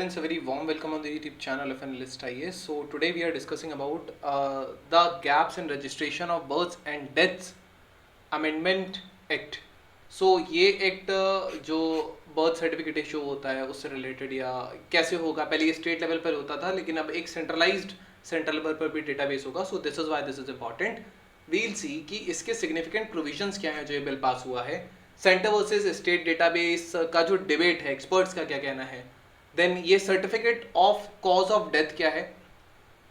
students, a very warm welcome on the YouTube channel of Analyst IAS. So today we are discussing about the gaps in registration of births and deaths Amendment Act. So ये act जो birth certificate issue होता है उससे related या कैसे होगा, पहले ये स्टेट लेवल पर होता था लेकिन अब एक सेंट्रल लेवल पर भी डेटाबेस होगा. So this is why this is important. We'll see कि इसके सिग्निफिकेंट प्रोविजंस क्या हैं जो ये बिल पास हुआ है. सेंटर वर्सेस स्टेट डेटाबेस का जो डिबेट है, एक्सपर्ट्स का क्या कहना है. देन ये certificate of cause of death क्या है.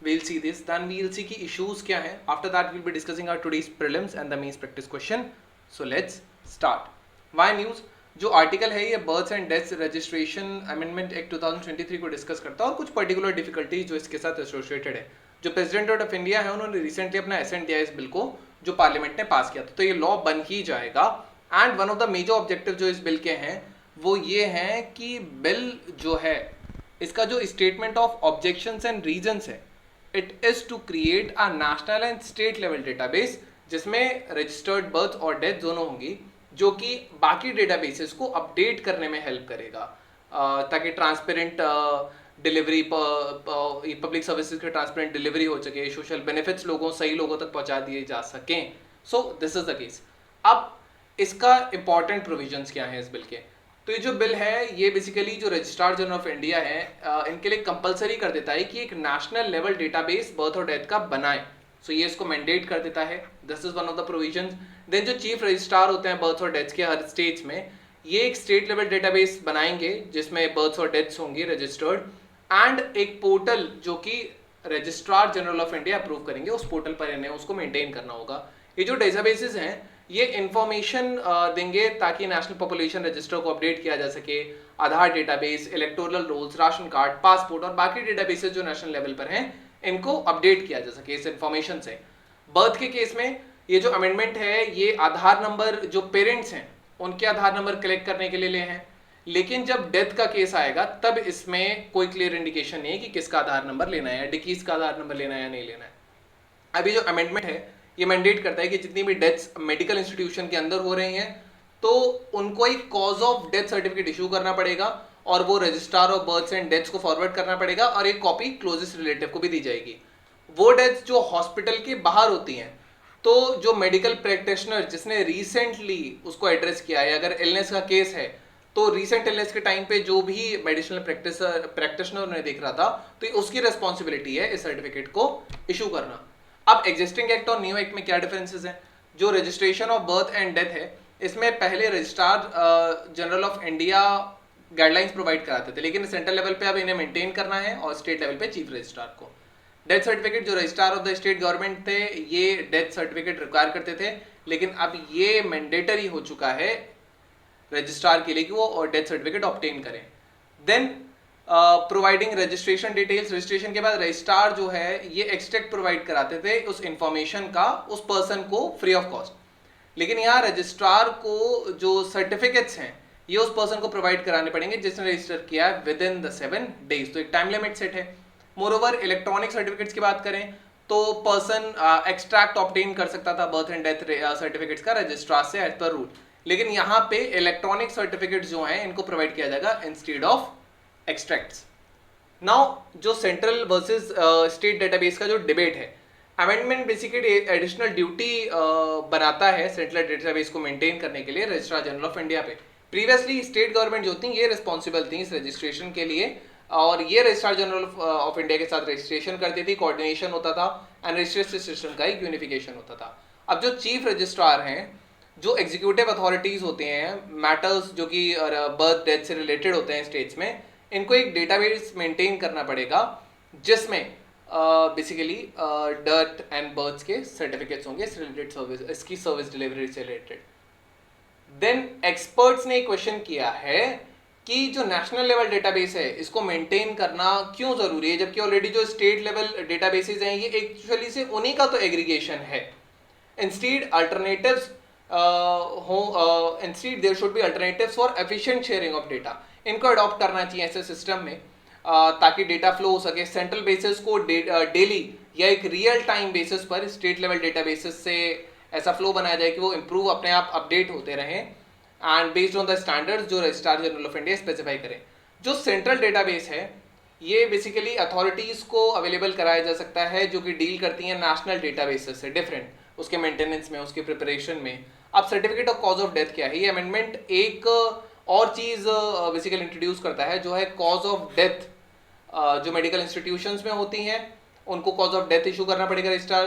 we'll see this. Then we'll see की issues क्या हैं. After that we'll be discussing our today's prelims and the mains practice question. So let's start. Why news जो article है ये births and deaths registration amendment act 2023 को discuss करता है और कुछ पर्टिकुलर डिफिकल्टीज जो इसके साथ एसोसिएटेड है. जो प्रेसिडेंट ऑफ इंडिया है उन्होंने रिसेंटली अपना एसेंट दिया इस बिल को जो पार्लियामेंट ने पास किया था, तो ये लॉ बन ही जाएगा. And one of the major objective जो इस बिल के हैं वो ये हैं कि बिल जो है इसका जो statement of objections and reasons है, it is to create a national and state level database जिसमें रजिस्टर्ड बर्थ और डेथ दोनों होंगी, जो कि बाकी डेटाबेसेस को अपडेट करने में हेल्प करेगा ताकि ट्रांसपेरेंट डिलीवरी, पब्लिक सर्विसेज की ट्रांसपेरेंट डिलीवरी हो सके, सोशल बेनिफिट्स सही लोगों तक पहुंचा दिए जा सकें. सो दिस इज द केस. अब इसका इंपॉर्टेंट प्रोविजंस क्या है इस बिल के. तो ये जो बिल है ये बेसिकली जो रजिस्ट्रार जनरल ऑफ इंडिया है इनके लिए कंपलसरी कर देता है कि एक नेशनल लेवल डेटाबेस बर्थ और डेथ का बनाए. सो ये इसको मैंडेट कर देता है. This is one of the provisions. Then जो चीफ रजिस्ट्रार होते हैं बर्थ और डेथ्स के हर स्टेट्स में, ये एक स्टेट लेवल डेटाबेस बनाएंगे जिसमें बर्थ्स और डेथ्स होंगी रजिस्टर्ड, एंड एक पोर्टल जो कि registrar general of India approve करेंगे, उस पोर्टल पर इन्हें उसको मेंटेन करना होगा. ये जो डेटाबेसेस हैं ये इंफॉर्मेशन देंगे ताकि नेशनल पॉपुलेशन रजिस्टर को अपडेट किया जा सके. Aadhaar database, electoral rolls, ration card, passport और बाकी डेटाबेसेस जो नेशनल लेवल पर हैं इनको अपडेट किया जा सके इस इंफॉर्मेशन से. बर्थ के केस में ये जो अमेंडमेंट है ये आधार नंबर जो पेरेंट्स हैं उनके आधार नंबर कलेक्ट करने के लिए हैं, लेकिन जब डेथ का केस आएगा तब इसमें कोई क्लियर इंडिकेशन नहीं है कि किसका आधार नंबर लेना है, डिकीज का आधार नंबर लेना है या नहीं लेना है. अभी जो अमेंडमेंट है ये मैंडेट करता है कि जितनी भी डेथ्स मेडिकल इंस्टीट्यूशन के अंदर हो रही हैं तो उनको एक cause of death certificate issue करना पड़ेगा और वो registrar of births and deaths को फॉरवर्ड करना पड़ेगा और एक कॉपी क्लोजेस्ट रिलेटिव को भी दी जाएगी. वो डेथ्स जो हॉस्पिटल के बाहर होती हैं, तो जो मेडिकल प्रैक्टिशनर जिसने रिसेंटली उसको एड्रेस किया है, अगर इलनेस का केस है तो रिसेंट इलनेस के टाइम पे जो भी मेडिसिनल प्रैक्टिशनर उन्हें देख रहा था तो उसकी रिस्पॉन्सिबिलिटी है इस सर्टिफिकेट को इशू करना. अब एग्जिस्टिंग एक्ट और न्यू एक्ट में क्या डिफरेंसेस हैं. जो registration of birth and death है इसमें पहले registrar general of India guidelines provide कराते थे, लेकिन सेंट्रल लेवल पे अब इन्हें मेंटेन करना है और स्टेट लेवल पे चीफ रजिस्ट्रार को. डेथ सर्टिफिकेट जो registrar of the state government थे ये डेथ सर्टिफिकेट रिक्वायर करते थे, लेकिन अब ये मैंडेटरी हो चुका है रजिस्ट्रार के लिए कि वो डेथ सर्टिफिकेट ऑब्टेन करें. Then providing registration details. Registration के बाद रजिस्ट्रार जो है ये एक्सट्रैक्ट प्रोवाइड कराते थे उस इंफॉर्मेशन का उस पर्सन को फ्री ऑफ कॉस्ट, लेकिन यहाँ रजिस्ट्रार को जो सर्टिफिकेट्स हैं ये उस पर्सन को प्रोवाइड कराने पड़ेंगे जिसने रजिस्टर किया है विद इन द 7 days. तो एक टाइम लिमिट सेट है. मोरओवर इलेक्ट्रॉनिक सर्टिफिकेट्स की बात करें तो पर्सन एक्सट्रैक्ट ऑब्टेन कर सकता था बर्थ एंड डेथ सर्टिफिकेट्स का रजिस्ट्रार से एज पर रूल, लेकिन यहाँ पे इलेक्ट्रॉनिक सर्टिफिकेट्स जो हैं इनको प्रोवाइड किया जाएगा इंस्टेड ऑफ एक्सट्रैक्ट्स. नाउ जो सेंट्रल वर्सेस स्टेट डेटाबेस का जो डिबेट है, अमेंडमेंट बेसिकली एडिशनल ड्यूटी बनाता है सेंट्रल डेटाबेस को मेंटेन करने के लिए रजिस्ट्रार जनरल ऑफ इंडिया पे. प्रीवियसली स्टेट गवर्नमेंट जो थी ये रिस्पॉन्सिबल थी इस रजिस्ट्रेशन के लिए और ये रजिस्ट्रार जनरल ऑफ इंडिया के साथ रजिस्ट्रेशन करती थी, कोऑर्डिनेशन होता था एंड रजिस्ट्रेशन सिस्टम का एक यूनिफिकेशन होता था. अब जो चीफ रजिस्ट्रार हैं, जो एग्जीक्यूटिव अथॉरिटीज होते हैं, मैटर्स जो कि बर्थ डेथ से रिलेटेड होते हैं स्टेट्स में, इनको एक डेटाबेस मेंटेन करना पड़ेगा जिसमें बेसिकली डेथ एंड बर्थ्स के सर्टिफिकेट्स होंगे इस रिलेटेड सर्विस, इसकी सर्विस डिलीवरी से रिलेटेड. देन एक्सपर्ट्स ने क्वेश्चन किया है कि जो नेशनल लेवल डेटाबेस है इसको मेंटेन करना क्यों जरूरी है, जबकि ऑलरेडी जो स्टेट लेवल डेटाबेसेस हैं ये एक्चुअली से उन्हीं का तो एग्रीगेशन है. Instead alternatives instead there should be alternatives for efficient sharing of data. इनको अडॉप्ट करना चाहिए ऐसे सिस्टम में ताकि डेटा फ्लो हो सके. सेंट्रल बेसिस को डेली या एक रियल टाइम बेसिस पर स्टेट लेवल डेटाबेसेस से ऐसा फ्लो बनाया जाए कि वो इम्प्रूव अपने आप अपडेट होते रहें and based on the standards जो registrar general of India specify करें. जो सेंट्रल डेटाबेस है ये बेसिकली अथॉरिटीज को अवेलेबल कराया जा सकता है जो कि डील करती हैं नेशनल डेटाबेसेस से, डिफरेंट उसके मेंटेनेंस में, उसके प्रिपरेशन में। अब certificate of cause of death क्या है? ये अमेंडमेंट एक और चीज बेसिकली इंट्रोड्यूस करता है जो है कॉज ऑफ डेथ। जो मेडिकल इंस्टीट्यूशंस में होती हैं उनको कॉज ऑफ डेथ इशू करना पड़ेगा रजिस्ट्रार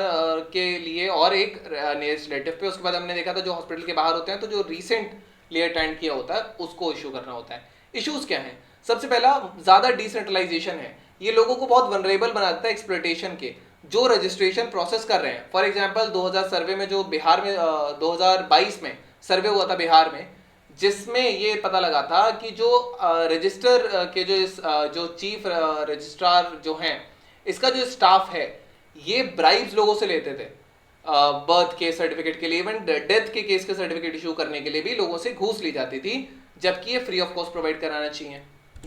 के लिए, और एक नियरेस्ट रिलेटिव पे। उसके बाद हमने देखा था जो हॉस्पिटल के बाहर होते हैं तो जो रिसेंटली अटेंड किया होता है उसको इशू करना होता है। इश्यूज क्या हैं? सबसे पहला, ज्यादा डिसेंट्रलाइजेशन है। ये लोगों को बहुत वनरेबल बना देता है एक्सप्लॉइटेशन के। जो रजिस्ट्रेशन प्रोसेस कर रहे हैं, फॉर एग्जांपल 2000 सर्वे में जो बिहार में 2022 में सर्वे हुआ था बिहार में, जिसमें ये पता लगा था कि जो रजिस्टर के जो चीफ रजिस्ट्रार जो हैं, इसका जो स्टाफ है ये ब्राइब्स लोगों से लेते थे बर्थ के सर्टिफिकेट के लिए, इवन डेथ के केस के सर्टिफिकेट इशू करने के लिए भी लोगों से घूस ली जाती थी, जबकि ये फ्री ऑफ कॉस्ट प्रोवाइड कराना चाहिए।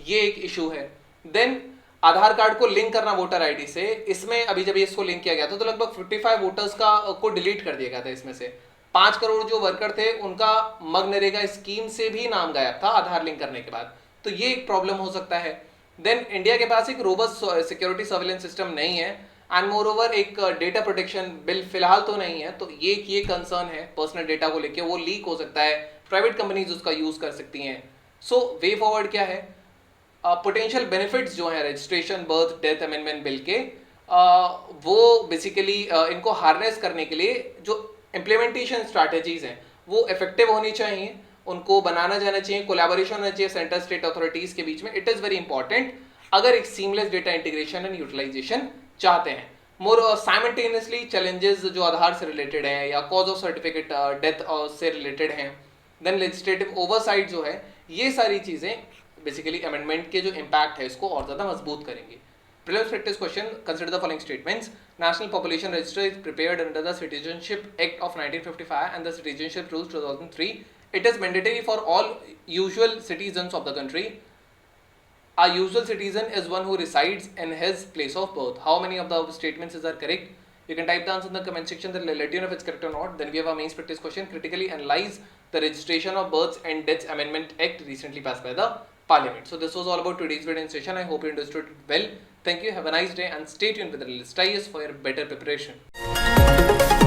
ये एक इशू है। देन आधार कार्ड को लिंक करना वोटर आईडी से, इसमें अभी जब इसको लिंक किया गया था तो लगभग 55 वोटर्स को डिलीट कर दिया गया था। इसमें से 5 करोड़ जो वर्कर थे उनका मनरेगा स्कीम से भी नाम गायब था आधार लिंक करने के बाद। तो ये एक प्रॉब्लम हो सकता है। देन इंडिया के पास एक रोबस्ट सिक्योरिटी सर्विलेंस सिस्टम नहीं है, एंड मोर ओवर एक डेटा प्रोटेक्शन बिल फिलहाल तो नहीं है। तो ये कंसर्न है पर्सनल डेटा को लेके, वो लीक हो सकता है, प्राइवेट कंपनीज उसका यूज कर सकती हैं। सो वे फॉरवर्ड क्या है? पोटेंशियल बेनिफिट्स जो है registration birth death amendment bill के, वो बेसिकली इनको हार्नेस करने के लिए जो इम्प्लीमेंटेशन स्ट्रैटेजीज हैं वो इफेक्टिव होनी चाहिए, उनको बनाना जाना चाहिए, कोलैबोरेशन होना चाहिए सेंट्रल स्टेट अथॉरिटीज के बीच में। इट इज वेरी इंपॉर्टेंट अगर एक seamless data integration and utilisation चाहते हैं। मोर साइमल्टेनियसली चैलेंजेस जो आधार से रिलेटेड है या कॉज ऑफ सर्टिफिकेट डेथ से रिलेटेड हैं, देन लेजिस्लेटिव ओवरसाइट जो है, ये सारी चीजें बेसिकली अमेंडमेंट के जो इम्पैक्ट है इसको और ज्यादा मजबूत करेंगे। Prelims practice question, consider the following statements. National Population Register is prepared under the Citizenship Act of 1955 and the Citizenship Rules 2003. It is mandatory for all usual citizens of the country. A usual citizen is one who resides in his place of birth. How many of the statements are correct? You can type the answer in the comment section, then let you know if it's correct or not. Then we have a mains practice question. Critically analyze the Registration of Births and Deaths Amendment Act recently passed by the Parliament. So this was all about today's video session. I hope you understood it well. Thank you. Have a nice day and stay tuned with the List IAS for your better preparation.